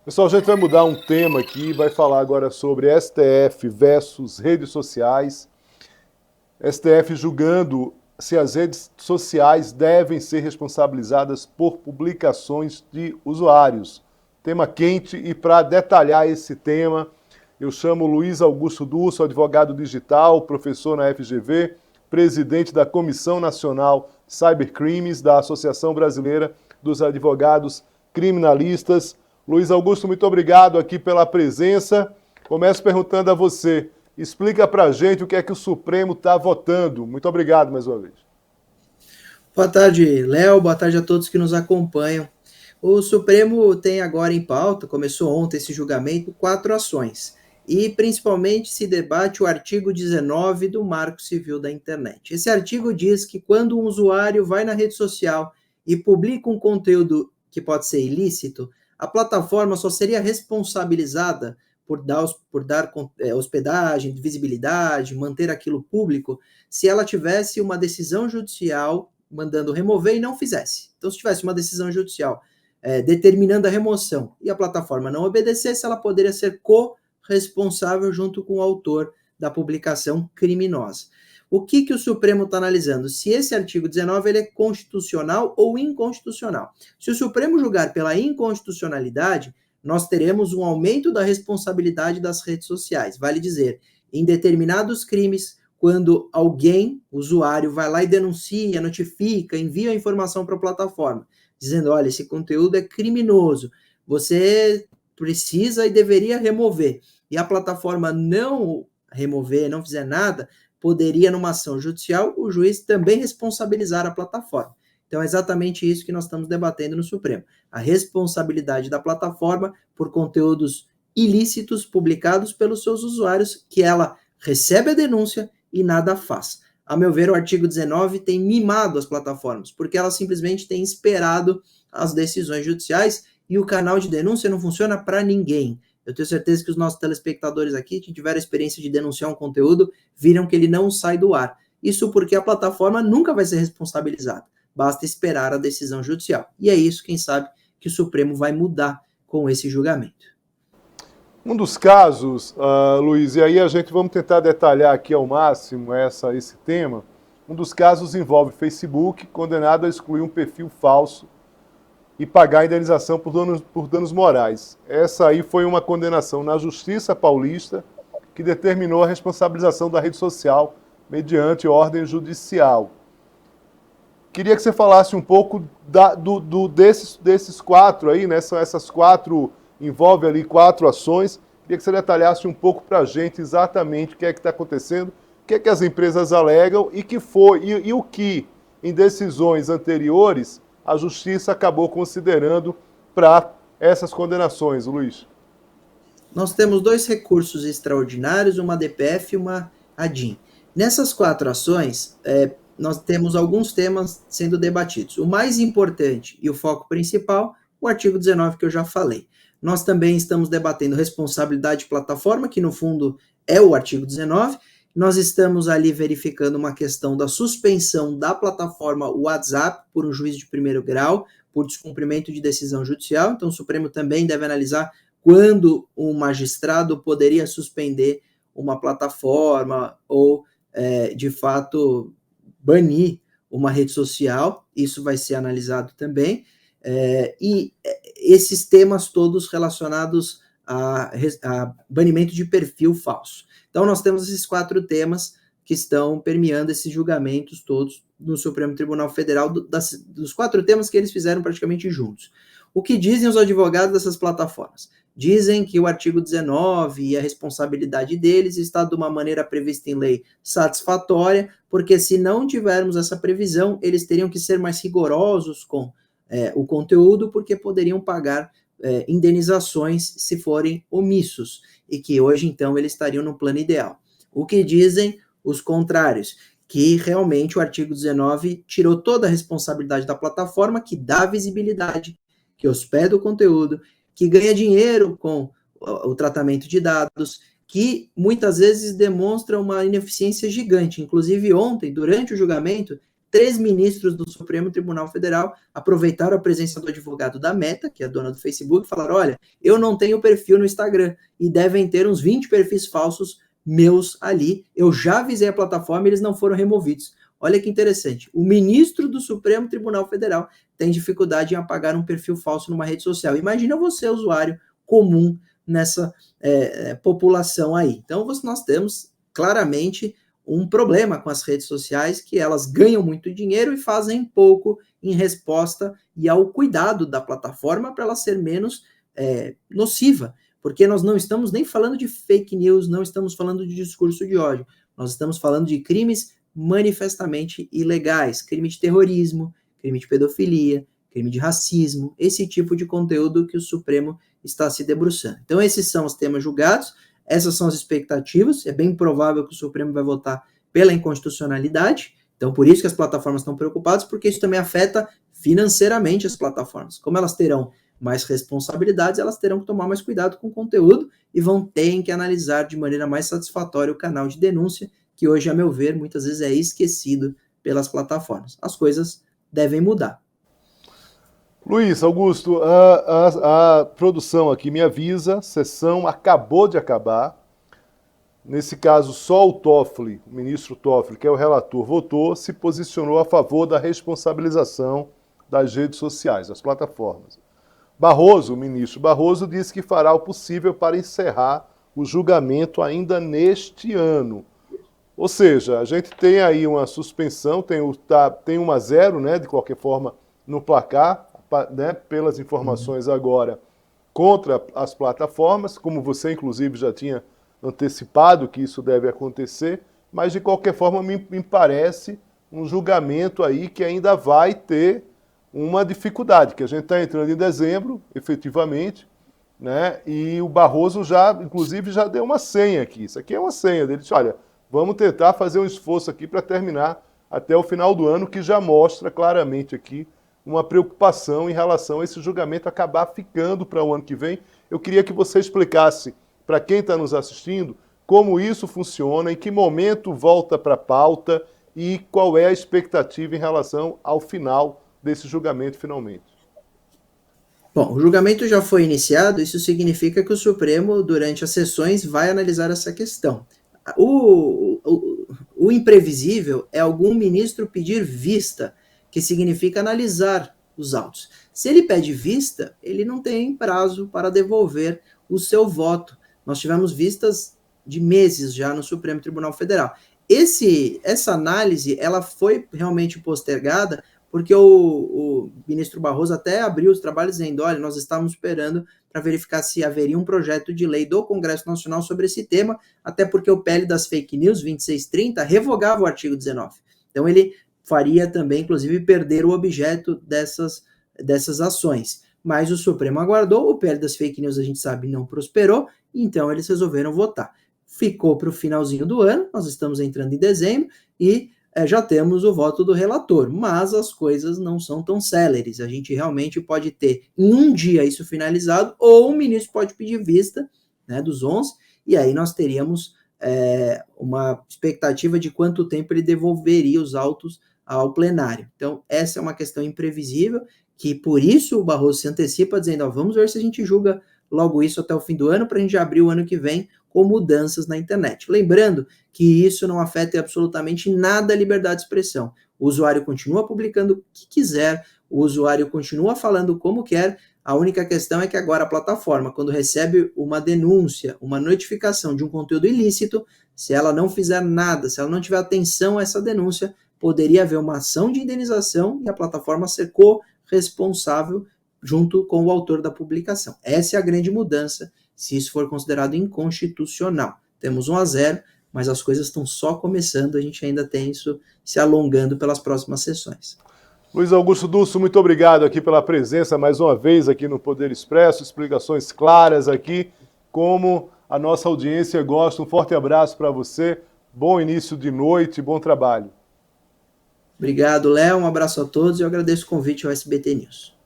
Pessoal, a gente vai mudar um tema aqui, vai falar agora sobre STF versus redes sociais. STF julgando se as redes sociais devem ser responsabilizadas por publicações de usuários. Tema quente, e para detalhar esse tema, eu chamo Luiz Augusto Dulce, advogado digital, professor na FGV, presidente da Comissão Nacional de Cybercrimes da Associação Brasileira dos Advogados Criminalistas. Luiz Augusto, muito obrigado aqui pela presença. Começo perguntando a você, explica pra gente o que é que o Supremo está votando. Muito obrigado mais uma vez. Boa tarde, Léo. Boa tarde a todos que nos acompanham. O Supremo tem agora em pauta, começou ontem esse julgamento, 4 ações. E principalmente se debate o artigo 19 do Marco Civil da Internet. Esse artigo diz que quando um usuário vai na rede social e publica um conteúdo que pode ser ilícito, a plataforma só seria responsabilizada por dar hospedagem, visibilidade, manter aquilo público, se ela tivesse uma decisão judicial mandando remover e não fizesse. Então, se tivesse uma decisão judicial determinando a remoção e a plataforma não obedecesse, ela poderia ser corresponsável junto com o autor da publicação criminosa. O que o Supremo está analisando? Se esse artigo 19 ele é constitucional ou inconstitucional. Se o Supremo julgar pela inconstitucionalidade, nós teremos um aumento da responsabilidade das redes sociais. Vale dizer, em determinados crimes, quando alguém, usuário, vai lá e denuncia, notifica, envia a informação para a plataforma, dizendo, olha, esse conteúdo é criminoso, você precisa e deveria remover, e a plataforma não remover, não fizer nada, poderia, numa ação judicial, o juiz também responsabilizar a plataforma. Então, é exatamente isso que nós estamos debatendo no Supremo. A responsabilidade da plataforma por conteúdos ilícitos publicados pelos seus usuários, que ela recebe a denúncia e nada faz. A meu ver, o artigo 19 tem mimado as plataformas, porque elas simplesmente têm esperado as decisões judiciais e o canal de denúncia não funciona para ninguém. Eu tenho certeza que os nossos telespectadores aqui, que tiveram a experiência de denunciar um conteúdo, viram que ele não sai do ar. Isso porque a plataforma nunca vai ser responsabilizada. Basta esperar a decisão judicial. E é isso, quem sabe, que o Supremo vai mudar com esse julgamento. Um dos casos, Luiz, e aí a gente vamos tentar detalhar aqui ao máximo esse tema, um dos casos envolve Facebook, condenado a excluir um perfil falso e pagar a indenização por danos morais. Essa aí foi uma condenação na Justiça Paulista, que determinou a responsabilização da rede social mediante ordem judicial. Queria que você falasse um pouco desses 4 aí, né? São essas 4, envolve ali 4 ações. Queria que você detalhasse um pouco para a gente exatamente o que é que está acontecendo, o que é que as empresas alegam e o que, em decisões anteriores, a Justiça acabou considerando para essas condenações, Luiz. Nós temos 2 recursos extraordinários, uma DPF e uma ADIM. Nessas 4 ações, nós temos alguns temas sendo debatidos. O mais importante e o foco principal, o artigo 19 que eu já falei. Nós também estamos debatendo responsabilidade de plataforma, que no fundo é o artigo 19. Nós estamos ali verificando uma questão da suspensão da plataforma WhatsApp por um juiz de primeiro grau, por descumprimento de decisão judicial. Então, o Supremo também deve analisar quando um magistrado poderia suspender uma plataforma ou, de fato, banir uma rede social. Isso vai ser analisado também. E esses temas todos relacionados a banimento de perfil falso. Então, nós temos esses 4 temas que estão permeando esses julgamentos todos no Supremo Tribunal Federal, dos 4 temas que eles fizeram praticamente juntos. O que dizem os advogados dessas plataformas? Dizem que o artigo 19 e a responsabilidade deles está de uma maneira prevista em lei satisfatória, porque se não tivermos essa previsão, eles teriam que ser mais rigorosos com o conteúdo, porque poderiam pagar indenizações se forem omissos, e que hoje, então, eles estariam no plano ideal. O que dizem os contrários? Que realmente o artigo 19 tirou toda a responsabilidade da plataforma, que dá visibilidade, que hospeda o conteúdo, que ganha dinheiro com o tratamento de dados, que muitas vezes demonstra uma ineficiência gigante. Inclusive, ontem, durante o julgamento, 3 ministros do Supremo Tribunal Federal aproveitaram a presença do advogado da Meta, que é a dona do Facebook, e falaram, olha, eu não tenho perfil no Instagram, e devem ter uns 20 perfis falsos meus ali, eu já avisei a plataforma e eles não foram removidos. Olha que interessante, o ministro do Supremo Tribunal Federal tem dificuldade em apagar um perfil falso numa rede social. Imagina você, usuário comum, nessa população aí. Então, nós temos claramente um problema com as redes sociais, que elas ganham muito dinheiro e fazem pouco em resposta e ao cuidado da plataforma para ela ser menos nociva, porque nós não estamos nem falando de fake news, não estamos falando de discurso de ódio, nós estamos falando de crimes manifestamente ilegais, crime de terrorismo, crime de pedofilia, crime de racismo, esse tipo de conteúdo que o Supremo está se debruçando. Então, esses são os temas julgados, essas são as expectativas, é bem provável que o Supremo vai votar pela inconstitucionalidade, então por isso que as plataformas estão preocupadas, porque isso também afeta financeiramente as plataformas. Como elas terão mais responsabilidades, elas terão que tomar mais cuidado com o conteúdo e vão ter que analisar de maneira mais satisfatória o canal de denúncia, que hoje, a meu ver, muitas vezes é esquecido pelas plataformas. As coisas devem mudar. Luiz Augusto, a produção aqui me avisa, a sessão acabou de acabar. Nesse caso, só o Toffoli, o ministro Toffoli, que é o relator, votou, se posicionou a favor da responsabilização das redes sociais, das plataformas. Barroso, o ministro Barroso, disse que fará o possível para encerrar o julgamento ainda neste ano. Ou seja, a gente tem aí uma suspensão, tem 1-0, né, de qualquer forma, no placar, né, pelas informações agora, contra as plataformas, como você, inclusive, já tinha antecipado que isso deve acontecer, mas, de qualquer forma, me parece um julgamento aí que ainda vai ter uma dificuldade, que a gente está entrando em dezembro, efetivamente, né, e o Barroso já, inclusive, já deu uma senha aqui. Isso aqui é uma senha dele. Ele disse, olha, vamos tentar fazer um esforço aqui para terminar até o final do ano, que já mostra claramente aqui uma preocupação em relação a esse julgamento acabar ficando para o ano que vem. Eu queria que você explicasse para quem está nos assistindo como isso funciona, em que momento volta para a pauta e qual é a expectativa em relação ao final desse julgamento finalmente. Bom, o julgamento já foi iniciado, isso significa que o Supremo, durante as sessões, vai analisar essa questão. O imprevisível é algum ministro pedir vista, que significa analisar os autos. Se ele pede vista, ele não tem prazo para devolver o seu voto. Nós tivemos vistas de meses já no Supremo Tribunal Federal. Essa análise, ela foi realmente postergada porque o ministro Barroso até abriu os trabalhos dizendo, olha, nós estávamos esperando para verificar se haveria um projeto de lei do Congresso Nacional sobre esse tema, até porque o PL das fake news, 2630, revogava o artigo 19. Então ele faria também, inclusive, perder o objeto dessas ações. Mas o Supremo aguardou, o PL das fake news, a gente sabe, não prosperou, então eles resolveram votar. Ficou para o finalzinho do ano, nós estamos entrando em dezembro, e já temos o voto do relator, mas as coisas não são tão céleres. A gente realmente pode ter em um dia isso finalizado, ou o ministro pode pedir vista, né, dos 11, e aí nós teríamos uma expectativa de quanto tempo ele devolveria os autos ao plenário. Então, essa é uma questão imprevisível, que por isso o Barroso se antecipa, dizendo, ó, vamos ver se a gente julga logo isso até o fim do ano, para a gente abrir o ano que vem com mudanças na internet. Lembrando que isso não afeta absolutamente nada a liberdade de expressão. O usuário continua publicando o que quiser, o usuário continua falando como quer, a única questão é que agora a plataforma, quando recebe uma denúncia, uma notificação de um conteúdo ilícito, se ela não fizer nada, se ela não tiver atenção a essa denúncia, poderia haver uma ação de indenização e a plataforma ser corresponsável junto com o autor da publicação. Essa é a grande mudança, se isso for considerado inconstitucional. Temos 1-0, mas as coisas estão só começando, a gente ainda tem isso se alongando pelas próximas sessões. Luiz Augusto Dulcio, muito obrigado aqui pela presença mais uma vez aqui no Poder Expresso, explicações claras aqui, como a nossa audiência gosta. Um forte abraço para você, bom início de noite, bom trabalho. Obrigado, Léo, um abraço a todos e eu agradeço o convite ao SBT News.